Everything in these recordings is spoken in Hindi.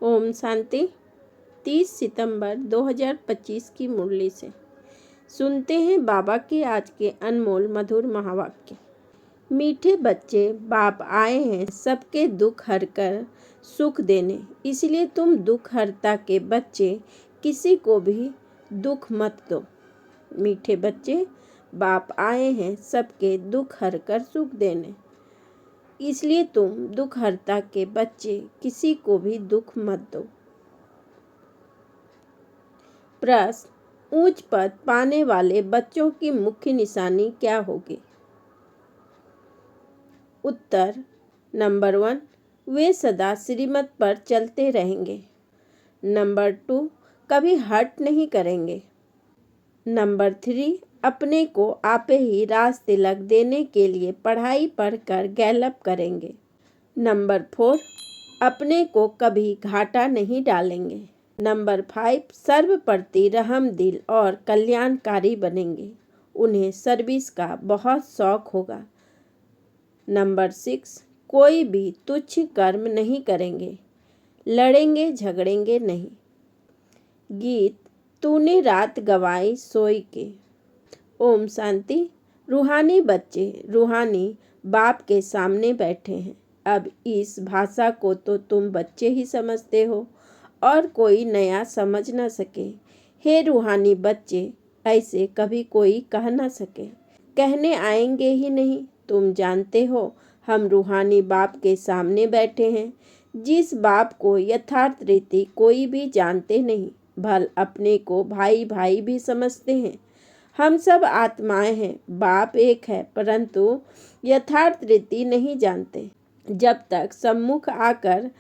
ओम शांति। 30 सितंबर 2025 की मुरली से सुनते हैं बाबा के आज के अनमोल मधुर महावाक्य। मीठे बच्चे, बाप आए हैं सबके दुख हरकर सुख देने, इसलिए तुम दुख हरता के बच्चे किसी को भी दुख मत दो। मीठे बच्चे, बाप आए हैं सबके दुख हरकर सुख देने, इसलिए तुम दुख हरता के बच्चे किसी को भी दुख मत दो। प्रश्न, उच्च पद पाने वाले बच्चों की मुख्य निशानी क्या होगी? उत्तर, नंबर 1, वे सदा श्रीमत पर चलते रहेंगे। नंबर 2, कभी हट नहीं करेंगे। नंबर 3, अपने को आपे ही राज तिलक देने के लिए पढ़ाई पढ़कर गैलप करेंगे। नंबर 4, अपने को कभी घाटा नहीं डालेंगे। नंबर 5, सर्वप्रति रहम दिल और कल्याणकारी बनेंगे। उन्हें सर्विस का बहुत शौक होगा। नंबर 6, कोई भी तुच्छ कर्म नहीं करेंगे, लड़ेंगे झगड़ेंगे नहीं। गीत, तूने रात गवाई सोई के। ओम शांति। रूहानी बच्चे रूहानी बाप के सामने बैठे हैं। अब इस भाषा को तो तुम बच्चे ही समझते हो और कोई नया समझ न सके। हे रूहानी बच्चे, ऐसे कभी कोई कह न सके, कहने आएंगे ही नहीं। तुम जानते हो हम रूहानी बाप के सामने बैठे हैं, जिस बाप को यथार्थ रीति कोई भी जानते नहीं, भल अपने को भाई भाई भी समझते हैं। हम सब आत्माएं हैं, बाप एक है, परंतु यथार्थ रीति नहीं जानते। जब तक सम्मुख आकर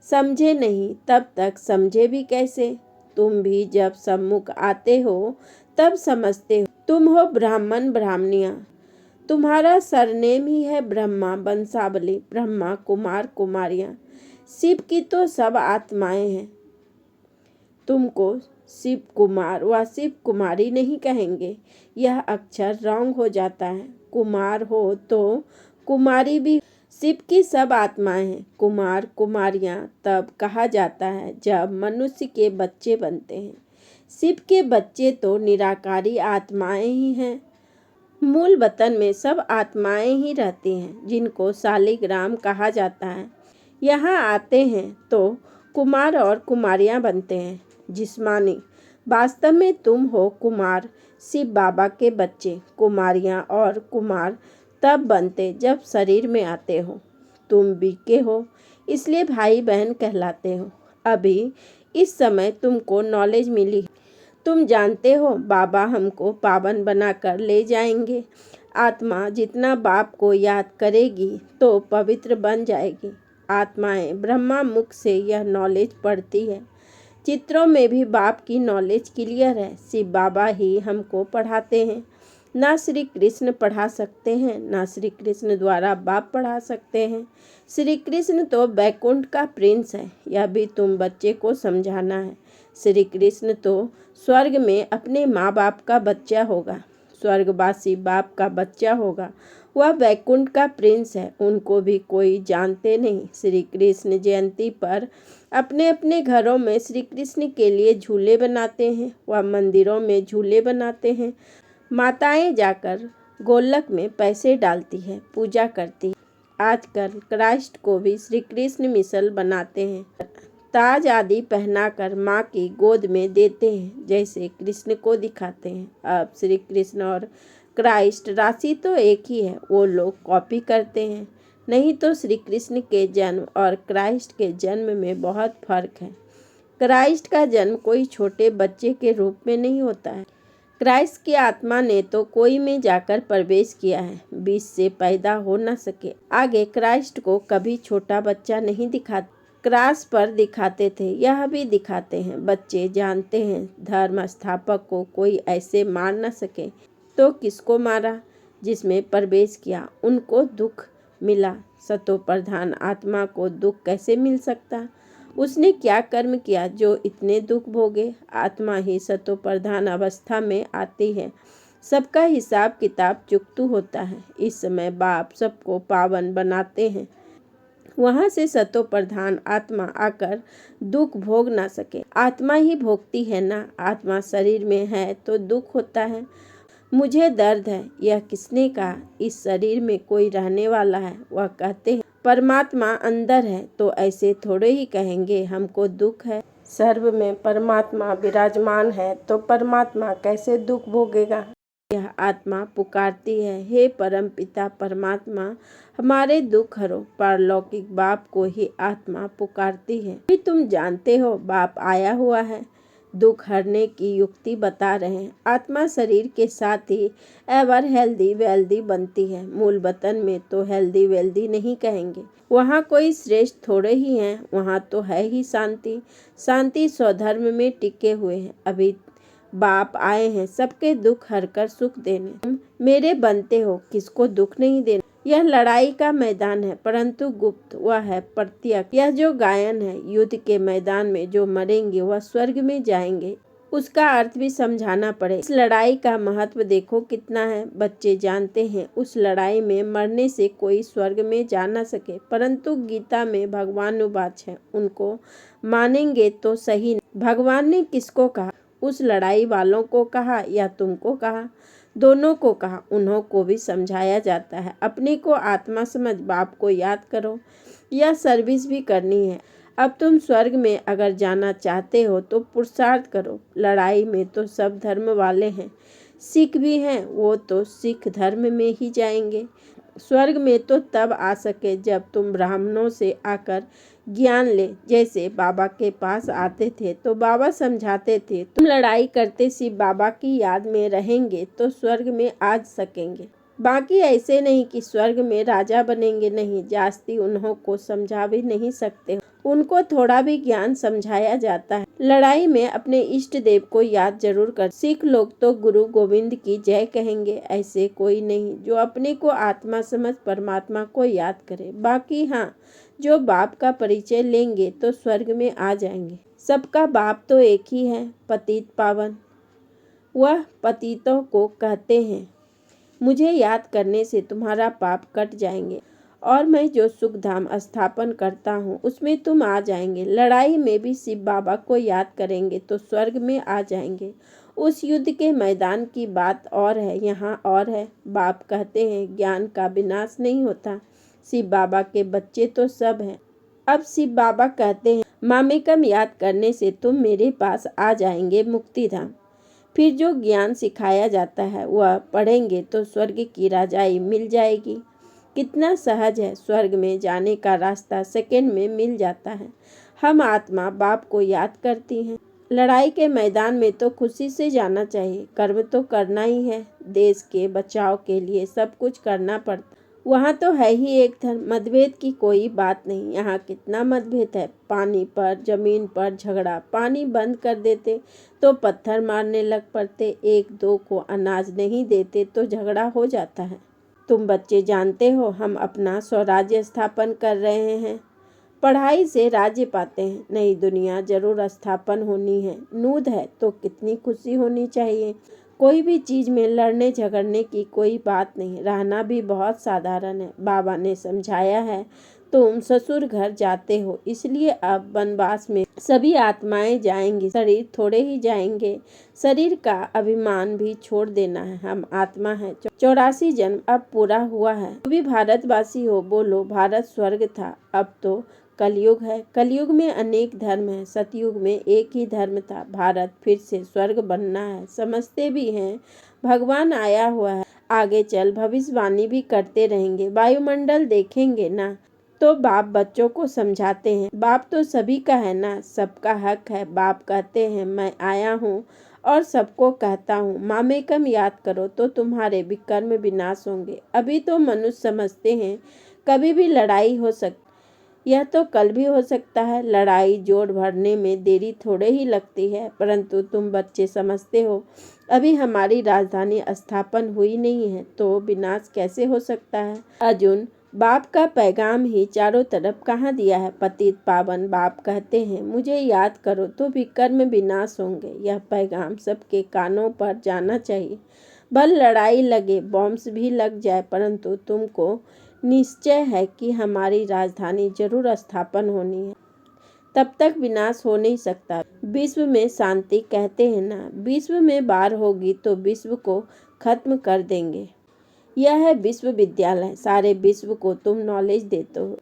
समझे नहीं, तब तक समझे भी कैसे? तुम भी जब सम्मुख आते हो तब समझते हो। तुम हो ब्राह्मण ब्राह्मणियाँ, तुम्हारा सरनेम ही है ब्रह्मा वंशावली, ब्रह्मा कुमार कुमारियाँ। शिव की तो सब आत्माएं हैं। तुमको शिव कुमार व शिव कुमारी नहीं कहेंगे, यह अक्षर रॉन्ग हो जाता है। कुमार हो तो कुमारी भी। शिव की सब आत्माएं हैं। कुमार कुमारियां तब कहा जाता है जब मनुष्य के बच्चे बनते हैं। शिव के बच्चे तो निराकारी आत्माएं ही हैं। मूल वतन में सब आत्माएं ही रहती हैं, जिनको शालिग्राम कहा जाता है। यहाँ आते हैं तो कुमार और कुमारियां बनते हैं, जिस्मानी। वास्तव में तुम हो कुमार, शिव बाबा के बच्चे। कुमारियां और कुमार तब बनते जब शरीर में आते हो। तुम बीके हो, इसलिए भाई बहन कहलाते हो। अभी इस समय तुमको नॉलेज मिली, तुम जानते हो बाबा हमको पावन बनाकर ले जाएंगे। आत्मा जितना बाप को याद करेगी तो पवित्र बन जाएगी। आत्माएं ब्रह्मा मुख से यह नॉलेज पढ़ती है। चित्रों में भी बाप की नॉलेज क्लियर है। शिव बाबा ही हमको पढ़ाते हैं। ना श्री कृष्ण पढ़ा सकते हैं, ना श्री कृष्ण द्वारा बाप पढ़ा सकते हैं। श्री कृष्ण तो बैकुंठ का प्रिंस है, यह भी तुम बच्चे को समझाना है। श्री कृष्ण तो स्वर्ग में अपने माँ बाप का बच्चा होगा, स्वर्गवासी बाप का बच्चा होगा। वह बैकुंठ का प्रिंस है, उनको भी कोई जानते नहीं। श्री कृष्ण जयंती पर अपने अपने घरों में श्री कृष्ण के लिए झूले बनाते हैं, वह मंदिरों में झूले बनाते हैं। माताएं जाकर गोलक में पैसे डालती है, पूजा करती है। आजकल क्राइस्ट को भी श्री कृष्ण मिसल बनाते हैं, ताज आदि पहनाकर माँ की गोद में देते हैं, जैसे कृष्ण को दिखाते हैं। अब श्री कृष्ण और क्राइस्ट राशि तो एक ही है, वो लोग कॉपी करते हैं। नहीं तो श्री कृष्ण के जन्म और क्राइस्ट के जन्म में बहुत फर्क है। क्राइस्ट का जन्म कोई छोटे बच्चे के रूप में नहीं होता है। क्राइस्ट की आत्मा ने तो कोई में जाकर प्रवेश किया है, बीज से पैदा हो न सके। आगे क्राइस्ट को कभी छोटा बच्चा नहीं दिखाते, क्रॉस पर दिखाते थे, यह भी दिखाते हैं। बच्चे जानते हैं धर्म स्थापक को कोई ऐसे मार न सके, तो किसको मारा? जिसमें प्रवेश किया उनको दुख मिला। सतो प्रधान आत्मा को दुख कैसे मिल सकता? उसने क्या कर्म किया जो इतने दुख भोगे? आत्मा ही सतो प्रधान अवस्था में आती है, सबका हिसाब किताब चुकतू होता है। इस समय बाप सबको पावन बनाते हैं। वहाँ से सतो प्रधान आत्मा आकर दुख भोग ना सके। आत्मा ही भोगती है ना, आत्मा शरीर में है तो दुख होता है। मुझे दर्द है, यह किसने कहा? इस शरीर में कोई रहने वाला है, वह कहते हैं परमात्मा अंदर है, तो ऐसे थोड़े ही कहेंगे हमको दुख है। सर्व में परमात्मा विराजमान है तो परमात्मा कैसे दुख भोगेगा? यह आत्मा पुकारती है, हे परम पिता परमात्मा हमारे दुख हरो। पारलौकिक बाप को ही आत्मा पुकारती है। भी तुम जानते हो बाप आया हुआ है, दुख हरने की युक्ति बता रहे हैं। आत्मा शरीर के साथ ही एवर हेल्दी वेल्दी बनती है। मूल वतन में तो हेल्दी वेल्दी नहीं कहेंगे, वहाँ कोई श्रेष्ठ थोड़े ही हैं, वहाँ तो है ही शांति। शांति स्वधर्म में टिके हुए हैं। अभी बाप आए हैं सबके दुख हरकर सुख देने। तुम मेरे बनते हो, किसको दुख नहीं देना। यह लड़ाई का मैदान है, परंतु गुप्त वह है प्रत्यक्ष। यह जो गायन है, युद्ध के मैदान में जो मरेंगे वह स्वर्ग में जाएंगे, उसका अर्थ भी समझाना पड़े। इस लड़ाई का महत्व देखो कितना है। बच्चे जानते हैं उस लड़ाई में मरने से कोई स्वर्ग में जा न सके, परंतु गीता में भगवानुवाच है, उनको मानेंगे तो सही। भगवान ने किसको कहा? उस लड़ाई वालों को कहा या तुमको कहा? दोनों को कहा। उन्हों को भी समझाया जाता है। अपने को आत्मा समझ बाप को याद करो, यह सर्विस भी करनी है। अब तुम स्वर्ग में अगर जाना चाहते हो तो पुरुषार्थ करो। लड़ाई में तो सब धर्म वाले हैं, सिख भी हैं, वो तो सिख धर्म में ही जाएंगे। स्वर्ग में तो तब आ सके जब तुम ब्राह्मणों से आकर ज्ञान ले। जैसे बाबा के पास आते थे तो बाबा समझाते थे, तुम लड़ाई करते सिर्फ बाबा की याद में रहेंगे तो स्वर्ग में आ सकेंगे। बाकी ऐसे नहीं कि स्वर्ग में राजा बनेंगे, नहीं। जास्ती उन्हों को समझा भी नहीं सकते, उनको थोड़ा भी ज्ञान समझाया जाता है। लड़ाई में अपने इष्ट देव को याद जरूर कर। सिख लोग तो गुरु गोविंद की जय कहेंगे, ऐसे कोई नहीं जो अपने को आत्मा समझ परमात्मा को याद करे। बाकी हाँ, जो बाप का परिचय लेंगे तो स्वर्ग में आ जाएंगे। सबका बाप तो एक ही है, पतित पावन। वह पतितों को कहते हैं मुझे याद करने से तुम्हारा पाप कट जाएंगे और मैं जो सुख धाम स्थापन करता हूँ उसमें तुम आ जाएंगे। लड़ाई में भी शिव बाबा को याद करेंगे तो स्वर्ग में आ जाएंगे। उस युद्ध के मैदान की बात और है, यहाँ और है। बाप कहते हैं ज्ञान का विनाश नहीं होता। शिव बाबा के बच्चे तो सब हैं। अब शिव बाबा कहते हैं मामेकम याद करने से तुम मेरे पास आ जाएंगे मुक्ति धाम। फिर जो ज्ञान सिखाया जाता है वह पढ़ेंगे तो स्वर्ग की राजाई मिल जाएगी। कितना सहज है, स्वर्ग में जाने का रास्ता सेकंड में मिल जाता है। हम आत्मा बाप को याद करती हैं। लड़ाई के मैदान में तो खुशी से जाना चाहिए, कर्म तो करना ही है। देश के बचाव के लिए सब कुछ करना पड़ता। वहाँ तो है ही एक धर्म, मतभेद की कोई बात नहीं। यहाँ कितना मतभेद है, पानी पर जमीन पर झगड़ा। पानी बंद कर देते तो पत्थर मारने लग पड़ते, एक दो को अनाज नहीं देते तो झगड़ा हो जाता है। तुम बच्चे जानते हो हम अपना स्वराज्य स्थापन कर रहे हैं। पढ़ाई से राज्य पाते हैं, नई दुनिया जरूर स्थापन होनी है। नूद है तो कितनी खुशी होनी चाहिए। कोई भी चीज में लड़ने झगड़ने की कोई बात नहीं, रहना भी बहुत साधारण है। बाबा ने समझाया है तुम ससुर घर जाते हो, इसलिए अब वनवास में सभी आत्माएं जाएंगी, शरीर थोड़े ही जाएंगे। शरीर का अभिमान भी छोड़ देना है। हम आत्मा है। 84 जन्म अब पूरा हुआ है। तो भी भारतवासी हो, बोलो भारत स्वर्ग था, अब तो कलयुग है। कलयुग में अनेक धर्म है, सतयुग में एक ही धर्म था। भारत फिर से स्वर्ग बनना है, समझते भी हैं। भगवान आया हुआ है, आगे चल भविष्यवाणी भी करते रहेंगे। वायुमंडल देखेंगे ना, तो बाप बच्चों को समझाते हैं बाप तो सभी का है ना, सबका हक है। बाप कहते हैं मैं आया हूँ और सबको कहता हूँ मामेकम याद करो तो तुम्हारे विकर्म विनाश होंगे। अभी तो मनुष्य समझते हैं कभी भी लड़ाई हो सकती, यह तो कल भी हो सकता है। लड़ाई जोड़ भरने में देरी थोड़े ही लगती है, परंतु तुम बच्चे समझते हो अभी हमारी राजधानी स्थापन हुई नहीं है तो विनाश कैसे हो सकता है। अर्जुन, बाप का पैगाम ही चारों तरफ कहाँ दिया है। पतित पावन बाप कहते हैं मुझे याद करो तो विकर्म विनाश होंगे। यह पैगाम सबके कानों पर जाना चाहिए। भले लड़ाई लगे, बॉम्ब्स भी लग जाए, परंतु तुमको निश्चय है कि हमारी राजधानी जरूर स्थापन होनी है, तब तक विनाश हो नहीं सकता। विश्व में शांति कहते हैं ना, विश्व में बाढ़ होगी तो विश्व को खत्म कर देंगे। यह है विश्वविद्यालय, सारे विश्व को तुम नॉलेज देते हो।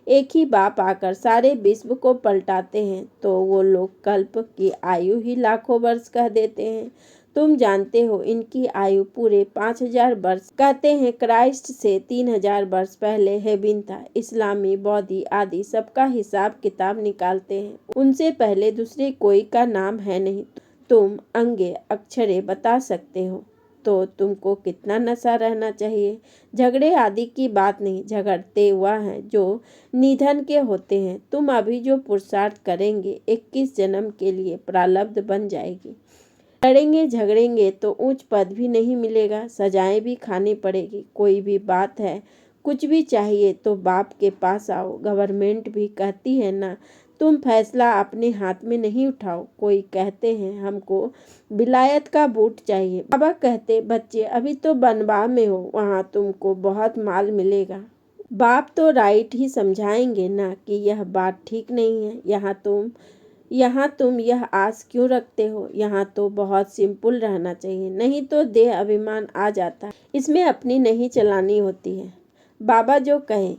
एक ही बाप आकर सारे विश्व को पलटाते हैं तो वो लोग कल्प की आयु ही लाखों वर्ष कह देते हैं। तुम जानते हो इनकी आयु पूरे 5000 वर्ष कहते हैं। क्राइस्ट से 3000 वर्ष पहले हेबिन था। इस्लामी, बौद्धी आदि सबका हिसाब किताब निकालते हैं, उनसे पहले दूसरे कोई का नाम है नहीं। तुम अंगे अक्षरे बता सकते हो तो तुमको कितना नशा रहना चाहिए। झगड़े आदि की बात नहीं, झगड़ते हुआ है जो निधन के होते हैं। तुम अभी जो पुरुषार्थ करेंगे 21 जन्म के लिए प्रारब्ध बन जाएगी। लड़ेंगे झगड़ेंगे तो ऊंच पद भी नहीं मिलेगा, सजाएं भी खानी पड़ेगी। कोई भी बात है, कुछ भी चाहिए तो बाप के पास आओ। गवर्नमेंट भी कहती है ना, तुम फैसला अपने हाथ में नहीं उठाओ। कोई कहते हैं हमको विलायत का बूट चाहिए, बाबा कहते बच्चे अभी तो बनवा में हो, वहाँ तुमको बहुत माल मिलेगा। बाप तो राइट ही समझाएंगे ना कि यह बात ठीक नहीं है। यहाँ तुम यह आस क्यों रखते हो। यहाँ तो बहुत सिंपल रहना चाहिए, नहीं तो देह अभिमान आ जाता है। इसमें अपनी नहीं चलानी होती है। बाबा जो कहे,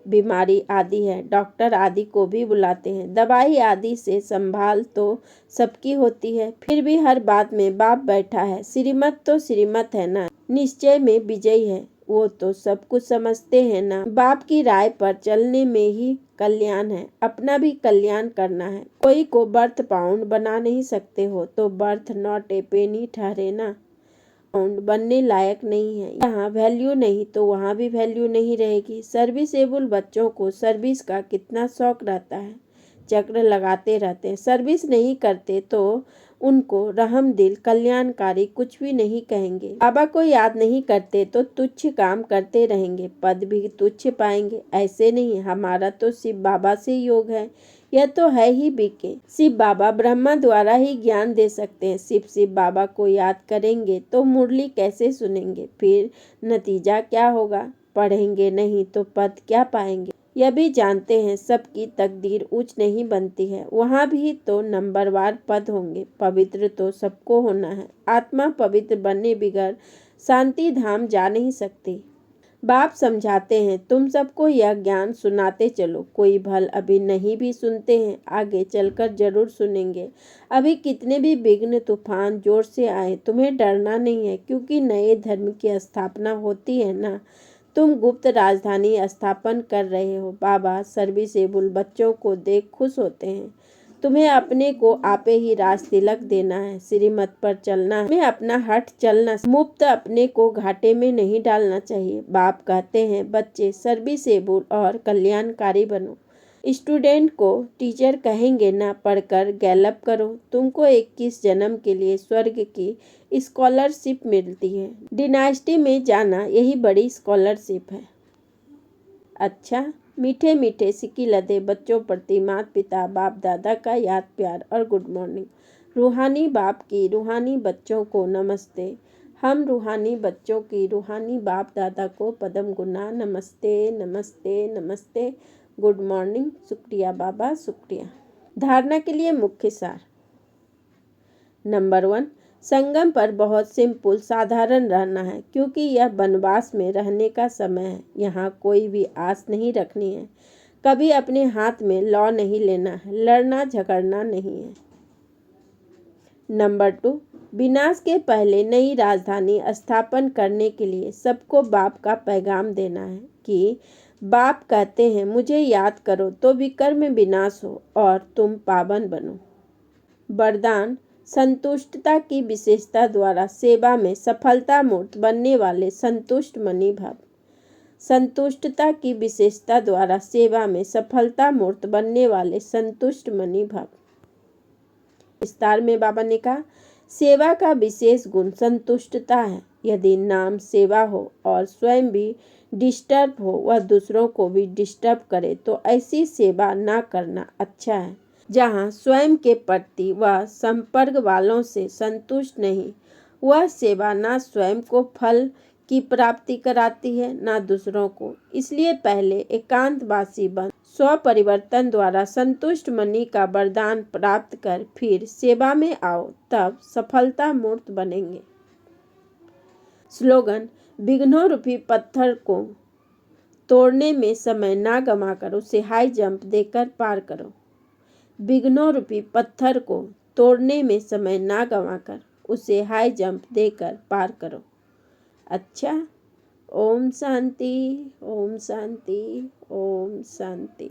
बीमारी आदि है, डॉक्टर आदि को भी बुलाते हैं। दवाई आदि से संभाल तो सबकी होती है, फिर भी हर बात में बाप बैठा है। श्रीमत तो श्रीमत है ना, निश्चय में विजयी है। वो तो सब कुछ समझते हैं ना। बाप की राय पर चलने में ही कल्याण है, अपना भी कल्याण करना है। कोई को बर्थ पाउंड बना नहीं सकते हो तो बर्थ नॉट ए पेनी ठहरे ना। पाउंड बनने लायक नहीं है। यहाँ वैल्यू नहीं तो वहाँ भी वैल्यू नहीं रहेगी। सर्विसेबल बच्चों को सर्विस का कितना शौक रहता है, चक्र लगाते रहते हैं। सर्विस नहीं करते तो उनको रहम दिल कल्याणकारी कुछ भी नहीं कहेंगे। बाबा को याद नहीं करते तो तुच्छ काम करते रहेंगे, पद भी तुच्छ पाएंगे। ऐसे नहीं, हमारा तो शिव बाबा से योग है, यह तो है ही बीके। शिव बाबा ब्रह्मा द्वारा ही ज्ञान दे सकते हैं। शिव बाबा को याद करेंगे तो मुरली कैसे सुनेंगे, फिर नतीजा क्या होगा। पढ़ेंगे नहीं तो पद क्या पाएंगे। यह भी जानते हैं सबकी तकदीर ऊंच नहीं बनती है, वहाँ भी तो नंबरवार पद होंगे। पवित्र तो सबको होना है। आत्मा पवित्र बनने बिगड़ शांति धाम जा नहीं सकती। बाप समझाते हैं, तुम सबको यह ज्ञान सुनाते चलो। कोई भल अभी नहीं भी सुनते हैं, आगे चलकर जरूर सुनेंगे। अभी कितने भी विघ्न तूफान जोर से आए, तुम्हें डरना नहीं है, क्योंकि नए धर्म की स्थापना होती है ना। तुम गुप्त राजधानी स्थापन कर रहे हो। बाबा सर्विसेबल बच्चों को देख खुश होते हैं। तुम्हें अपने को आपे ही राज तिलक देना है, श्रीमत पर चलना है, तुम्हें अपना हट चलना, मुफ्त अपने को घाटे में नहीं डालना चाहिए। बाप कहते हैं बच्चे सर्विसेबल और कल्याणकारी बनो। स्टूडेंट को टीचर कहेंगे ना, पढ़कर गैलप करो। तुमको 21 जन्म के लिए स्वर्ग की स्कॉलरशिप मिलती है। डिनास्टी में जाना यही बड़ी स्कॉलरशिप है। अच्छा, मीठे मीठे सिक्की लदे बच्चों प्रति माता पिता बाप दादा का याद प्यार और गुड मॉर्निंग। रूहानी बाप की रूहानी बच्चों को नमस्ते। हम रूहानी बच्चों की रूहानी बाप दादा को पदम गुना नमस्ते नमस्ते नमस्ते। Good morning. शुक्रिया बाबा, शुक्रिया। धारणा के लिए मुख्य सार। नंबर 1, संगम पर बहुत सिंपल साधारण रहना है, क्योंकि यह वनवास में रहने का समय है। यहाँ कोई भी आस नहीं रखनी है, कभी अपने हाथ में लॉ नहीं लेना है, लड़ना झगड़ना नहीं है। नंबर 2, विनाश के पहले नई राजधानी स्थापन करने के लिए सबको बाप का पैगाम देना है कि बाप कहते हैं मुझे याद करो तो विकर्म विनाश हो और तुम पावन बनो। वरदान, संतुष्टता की विशेषता द्वारा सेवा में सफलता मूर्त बनने वाले संतुष्ट मणि भव। संतुष्टता की विशेषता द्वारा सेवा में सफलता मूर्त बनने वाले संतुष्ट मणि भव। विस्तार में बाबा ने कहा, सेवा का विशेष गुण संतुष्टता है। यदि नाम सेवा हो और स्वयं भी डिस्टर्ब हो, वह दूसरों को भी डिस्टर्ब करे, तो ऐसी सेवा ना करना अच्छा है। जहाँ स्वयं के प्रति वह संपर्क वालों से संतुष्ट नहीं, वह सेवा ना स्वयं को फल की प्राप्ति कराती है ना दूसरों को। इसलिए पहले एकांतवासी बन स्वपरिवर्तन द्वारा संतुष्ट मनी का वरदान प्राप्त कर फिर सेवा में आओ, तब सफलता मूर्त बनेंगे। स्लोगन: विघ्नों रूपी पत्थर को तोड़ने में समय ना गंवाकर उसे हाई जंप देकर पार करो। विघ्नों रूपी पत्थर को तोड़ने में समय ना गंवाकर उसे हाई जंप देकर पार करो। अच्छा, ओम शांति, ओम शांति, ओम शांति।